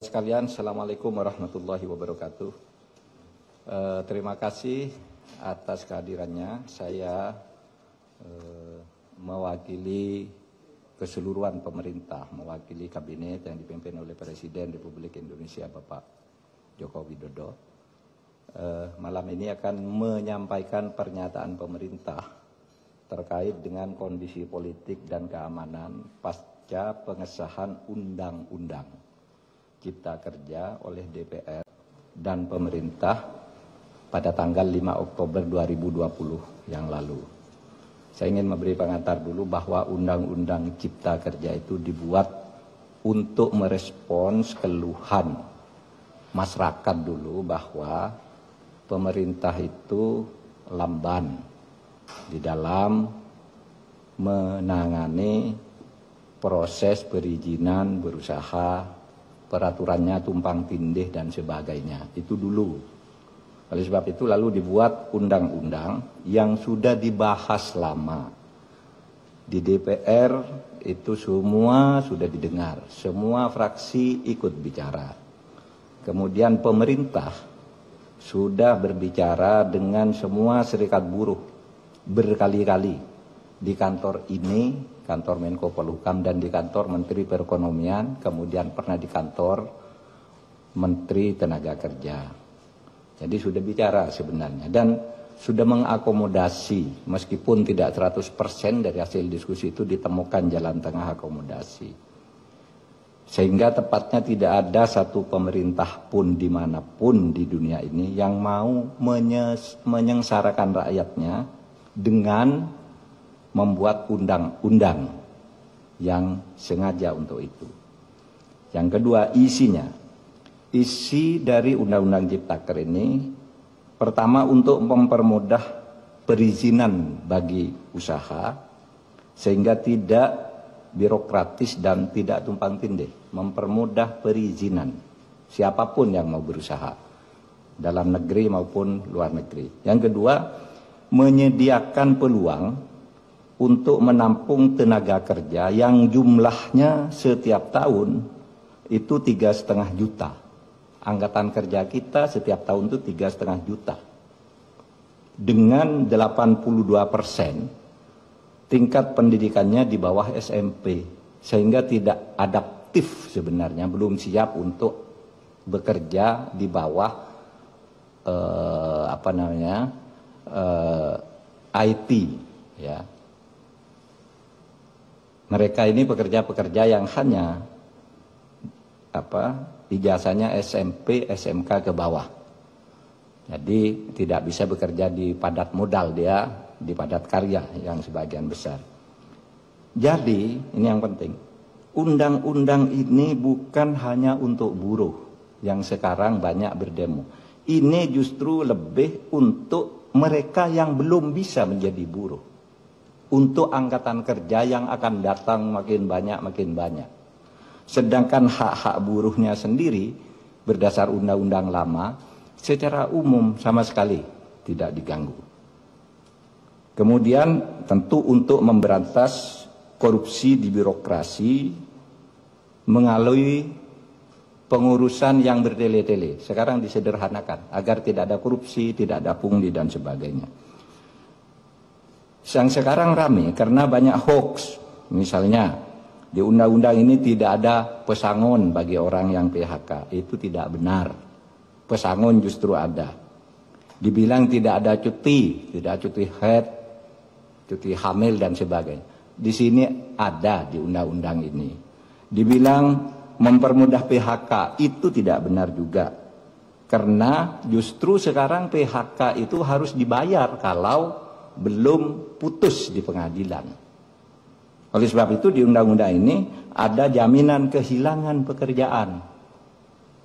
Sekalian, Assalamualaikum warahmatullahi wabarakatuh. Terima kasih atas kehadirannya. Saya mewakili keseluruhan pemerintah, mewakili kabinet yang dipimpin oleh Presiden Republik Indonesia Bapak Joko Widodo. Malam ini akan menyampaikan pernyataan pemerintah terkait dengan kondisi politik dan keamanan pasca pengesahan Undang-Undang Cipta Kerja oleh DPR dan pemerintah pada tanggal 5 Oktober 2020 yang lalu. Saya ingin memberi pengantar dulu bahwa Undang-Undang Cipta Kerja itu dibuat untuk merespons keluhan masyarakat dulu bahwa pemerintah itu lamban di dalam menangani proses perizinan berusaha, peraturannya tumpang tindih dan sebagainya. Itu dulu. Oleh sebab itu lalu dibuat undang-undang yang sudah dibahas lama. Di DPR itu semua sudah didengar. Semua fraksi ikut bicara. Kemudian pemerintah sudah berbicara dengan semua serikat buruh berkali-kali. Di kantor ini, kantor Menko Polhukam, dan di kantor Menteri Perekonomian, kemudian pernah di kantor Menteri Tenaga Kerja. Jadi sudah bicara sebenarnya dan sudah mengakomodasi, meskipun tidak 100% dari hasil diskusi itu ditemukan jalan tengah akomodasi. Sehingga tepatnya tidak ada satu pemerintah pun dimanapun di dunia ini yang mau menyengsarakan rakyatnya dengan membuat undang-undang yang sengaja untuk itu. Yang kedua, isinya. Isi dari Undang-Undang Ciptaker ini pertama untuk mempermudah perizinan bagi usaha sehingga tidak birokratis dan tidak tumpang tindih, mempermudah perizinan siapapun yang mau berusaha dalam negeri maupun luar negeri. Yang kedua, menyediakan peluang untuk menampung tenaga kerja yang jumlahnya setiap tahun itu 3,5 juta. Angkatan kerja kita setiap tahun itu 3,5 juta. Dengan 82% tingkat pendidikannya di bawah SMP. Sehingga tidak adaptif sebenarnya, belum siap untuk bekerja di bawah IT, ya. Mereka ini pekerja-pekerja yang hanya ijazahnya SMP, SMK ke bawah. Jadi tidak bisa bekerja di padat modal, dia di padat karya yang sebagian besar. Jadi ini yang penting. Undang-undang ini bukan hanya untuk buruh yang sekarang banyak berdemo. Ini justru lebih untuk mereka yang belum bisa menjadi buruh. Untuk angkatan kerja yang akan datang makin banyak. Sedangkan hak-hak buruhnya sendiri berdasar undang-undang lama secara umum sama sekali tidak diganggu. Kemudian tentu untuk memberantas korupsi di birokrasi melalui pengurusan yang bertele-tele. Sekarang disederhanakan agar tidak ada korupsi, tidak ada pungli dan sebagainya. Yang sekarang rame karena banyak hoax. Misalnya di undang-undang ini tidak ada pesangon bagi orang yang PHK. Itu tidak benar. Pesangon justru ada. Dibilang tidak ada cuti, tidak cuti haid, cuti hamil dan sebagainya. Di sini ada di undang-undang ini. Dibilang mempermudah PHK, itu tidak benar juga. Karena justru sekarang PHK itu harus dibayar kalau belum putus di pengadilan. Oleh sebab itu di undang-undang ini ada jaminan kehilangan pekerjaan.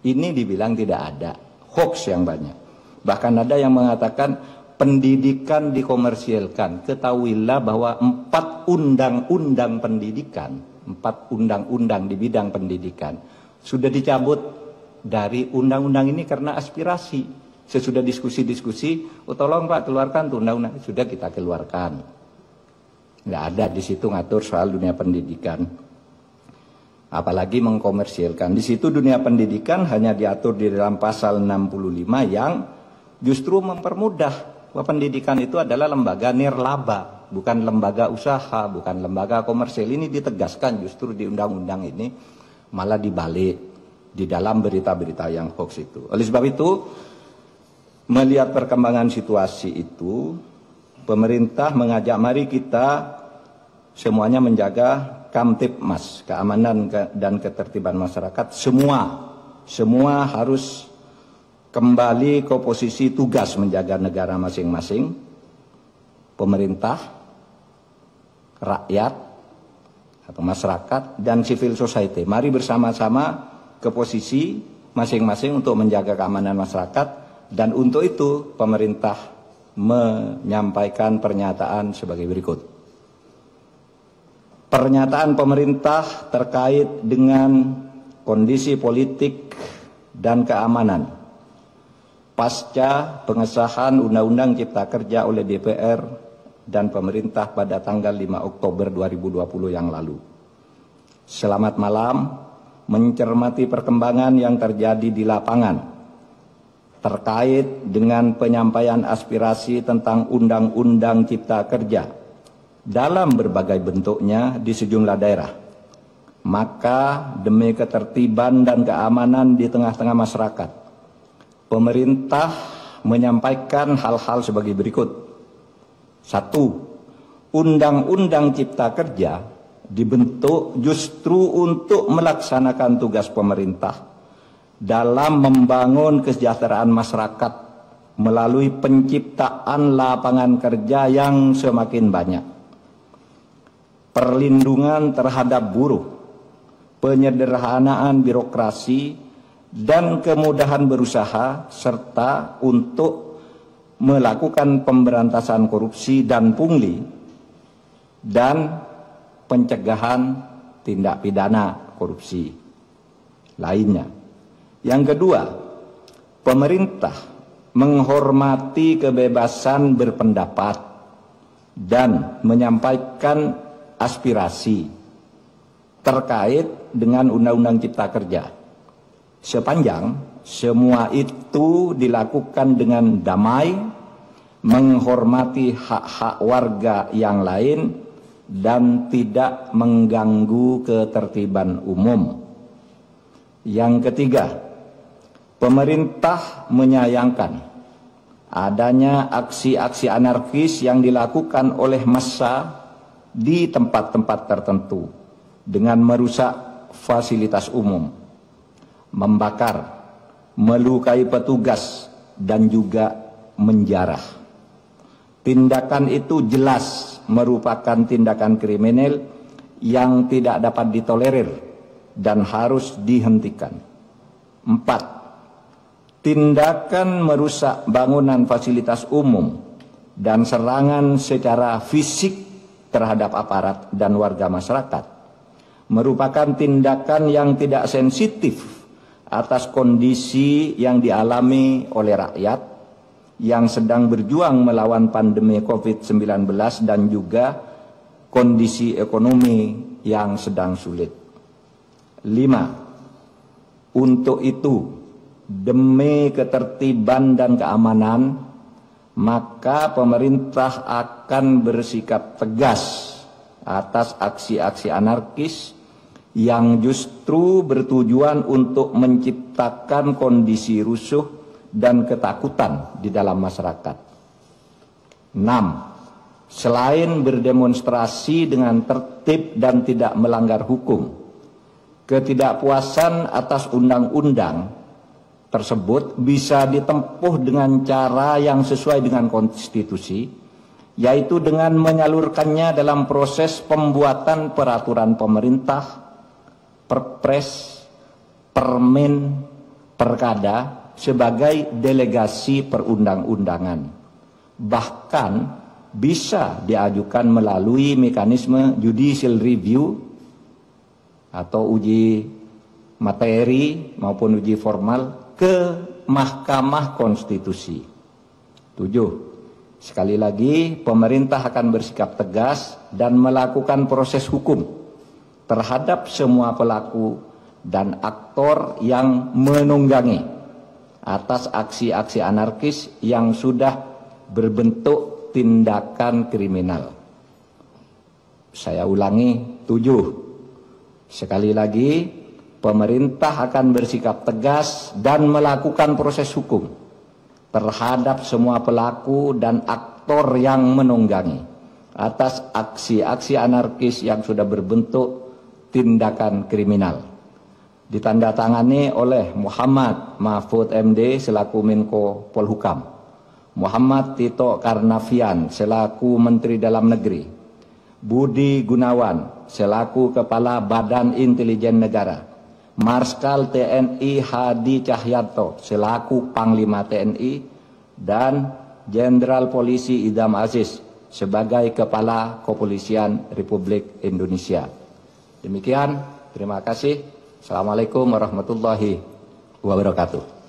Ini dibilang tidak ada, hoax yang banyak. Bahkan ada yang mengatakan pendidikan dikomersialkan. Ketahuilah bahwa 4 undang-undang pendidikan, 4 undang-undang di bidang pendidikan sudah dicabut dari undang-undang ini karena aspirasi. Sesudah diskusi-diskusi, tolong Pak keluarkan tuh undang-undang. Sudah kita keluarkan. Nggak ada di situ ngatur soal dunia pendidikan. apalagi mengkomersilkan. Di situ dunia pendidikan hanya diatur di dalam pasal 65 yang justru mempermudah bahwa pendidikan itu adalah lembaga nirlaba, bukan lembaga usaha, bukan lembaga komersil. Ini ditegaskan justru di undang-undang ini, malah dibalik di dalam berita-berita yang hoax itu. Oleh sebab itu, melihat perkembangan situasi itu, pemerintah mengajak mari kita semuanya menjaga Kamtibmas, keamanan dan ketertiban masyarakat. Semua harus kembali ke posisi tugas menjaga negara masing-masing. Pemerintah, rakyat atau masyarakat, dan civil society. Mari bersama-sama ke posisi masing-masing untuk menjaga keamanan masyarakat, dan untuk itu pemerintah menyampaikan pernyataan sebagai berikut. Pernyataan pemerintah terkait dengan kondisi politik dan keamanan pasca pengesahan Undang-Undang Cipta Kerja oleh DPR dan pemerintah pada tanggal 5 Oktober 2020 yang lalu. Selamat malam, mencermati perkembangan yang terjadi di lapangan terkait dengan penyampaian aspirasi tentang Undang-Undang Cipta Kerja dalam berbagai bentuknya di sejumlah daerah. Maka demi ketertiban dan keamanan di tengah-tengah masyarakat, pemerintah menyampaikan hal-hal sebagai berikut. 1. Undang-Undang Cipta Kerja dibentuk justru untuk melaksanakan tugas pemerintah dalam membangun kesejahteraan masyarakat melalui penciptaan lapangan kerja yang semakin banyak, perlindungan terhadap buruh, penyederhanaan birokrasi, dan kemudahan berusaha, serta untuk melakukan pemberantasan korupsi dan pungli, dan pencegahan tindak pidana korupsi lainnya. Yang kedua, pemerintah menghormati kebebasan berpendapat dan menyampaikan aspirasi terkait dengan Undang-Undang Cipta Kerja, sepanjang semua itu dilakukan dengan damai, menghormati hak-hak warga yang lain, dan tidak mengganggu ketertiban umum. Yang ketiga, pemerintah menyayangkan adanya aksi-aksi anarkis yang dilakukan oleh massa di tempat-tempat tertentu dengan merusak fasilitas umum, membakar, melukai petugas, dan juga menjarah. Tindakan itu jelas merupakan tindakan kriminal yang tidak dapat ditolerir dan harus dihentikan. 4. Tindakan merusak bangunan fasilitas umum dan serangan secara fisik terhadap aparat dan warga masyarakat merupakan tindakan yang tidak sensitif atas kondisi yang dialami oleh rakyat yang sedang berjuang melawan pandemi COVID-19 dan juga kondisi ekonomi yang sedang sulit. 5. Untuk itu, demi ketertiban dan keamanan, maka pemerintah akan bersikap tegas atas aksi-aksi anarkis yang justru bertujuan untuk menciptakan kondisi rusuh dan ketakutan di dalam masyarakat. 6. Selain berdemonstrasi dengan tertib dan tidak melanggar hukum, ketidakpuasan atas undang-undang tersebut bisa ditempuh dengan cara yang sesuai dengan konstitusi, yaitu dengan menyalurkannya dalam proses pembuatan peraturan pemerintah, perpres, permen, perkada sebagai delegasi perundang-undangan. Bahkan bisa diajukan melalui mekanisme judicial review atau uji materi maupun uji formal ke Mahkamah Konstitusi. 7. Sekali lagi, pemerintah akan bersikap tegas dan melakukan proses hukum terhadap semua pelaku dan aktor yang menunggangi atas aksi-aksi anarkis yang sudah berbentuk tindakan kriminal. Saya ulangi, 7. Sekali lagi, pemerintah akan bersikap tegas dan melakukan proses hukum terhadap semua pelaku dan aktor yang menunggangi atas aksi-aksi anarkis yang sudah berbentuk tindakan kriminal. Ditandatangani oleh Muhammad Mahfud MD selaku Menko Polhukam, Muhammad Tito Karnavian selaku Menteri Dalam Negeri, Budi Gunawan selaku Kepala Badan Intelijen Negara, Marskal TNI Hadi Cahyanto selaku Panglima TNI, dan Jenderal Polisi Idham Aziz sebagai Kepala Kepolisian Republik Indonesia. Demikian, terima kasih. Assalamualaikum warahmatullahi wabarakatuh.